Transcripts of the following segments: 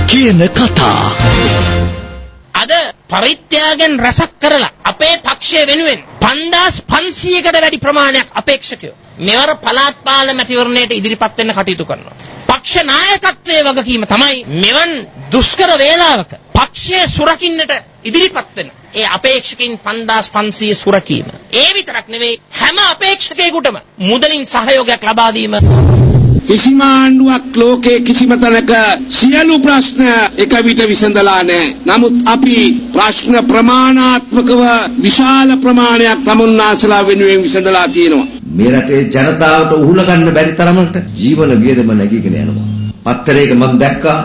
කියන කතා. අද පරිත්‍යාගයෙන් රසක් කරලා අපේ පක්ෂය වෙනුවෙන් 5500කට වැඩි ප්‍රමාණයක් අපේක්ෂකයෝ මෙවර පළාත් පාලන මැතිවරණයට ඉදිරිපත් වෙන්න කටයුතු කරනවා. පක්ෂ නායකත්වයේ වගකීම තමයි මෙවන් දුෂ්කර වේලාවක පක්ෂය සුරකින්නට ඉදිරිපත් වෙන ඒ අපේක්ෂකයන් 5500 සුරකීම. ඒ විතරක් නෙවෙයි හැම අපේක්ෂකයෙකුටම මුදලින් සහයෝගයක් ලබා දීම. කිසිම ආණ්ඩුවක් ලෝකයේ කිසිම තැනක සියලු ප්‍රශ්න එක විට විසඳලා නැහැ. නමුත් අපි ප්‍රශ්න ප්‍රමාණාත්මකව විශාල ප්‍රමාණයක් තමුන්නාසලා වෙනුවෙන් විසඳලා තියෙනවා. මේ රටේ ජනතාවට උහුල ගන්න බැරි තරමට ජීවන වියදම නැගීගෙන යනවා. පත්තරයක මම දැක්කා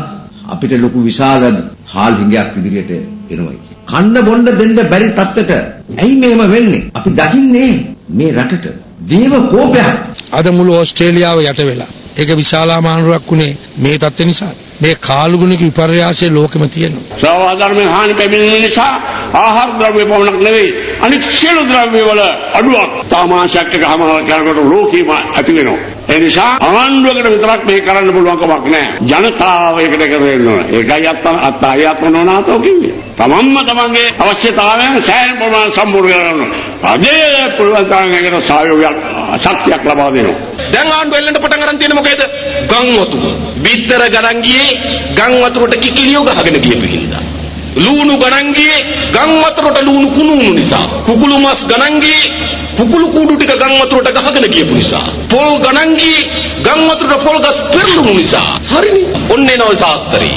අපිට ලොකු විශාල හාල් හිඟයක් ඉදිරියට එනවා කියලා. කන්න බොන්න දෙන්න බැරි තත්ත්වයට ඇයි මෙහෙම වෙන්නේ? අපි දකින්නේ මේ රටට දේව කෝපයක්. අද මුළු ඕස්ට්‍රේලියාව යට වෙලා ඒක විශාලාමානුරක් උනේ මේ තත්ත්ව නිසා. මේ කාලුගුණික විපර්යාසය ලෝකෙම තියෙනවා. සාධාරණ හානි පැමිණෙන නිසා ආහාර ද්‍රව්‍ය පමණක් නෙවෙයි අනිත් සියලු ද්‍රව්‍ය වල අඩුවක් තමාශයක් එකම කරකට ලෝකෙම ඇති වෙනවා. ඒ නිසා ආණ්ඩුවකට විතරක් මේක කරන්න පුළුවන් කමක් නැහැ. ජනතාව ඒකට එකතු වෙන්න ඕන. ඒකයි අත්තායත් නොනාතෝ කිව්වේ. තමන්ම තමන්ගේ අවශ්‍යතාවයන් සෑහෙන ප්‍රමාණයක් සම්පූර්ණ කරගන්න. අදේ පුළුවන් තරම් ඒකට සහයෝගයක් ශක්තියක් ලබා දෙනවා. දැන් ආණ්ඩුව එල්ලන්න පටන් ගන්න තියෙන මොකේද? ගම් වතුර. බිත්තර ගණන් ගියේ ගම් වතුරට කිකිලියෝ ගහගෙන ගියපු හින්දා. ලුණු ගණන් ගියේ ගම් වතුරට ලුණු කුණුණු නිසා. කුකුළු මස් ගණන් ගියේ කුකුළු කූඩු ටික ගම් වතුරට ගහගෙන ගියපු නිසා. පොල් ගණන් ගියේ ගම් වතුරට පොල් ගස් පෙරළුණු නිසා. හරිනේ. ඔන්න එනවා සාස්ත්‍රේ.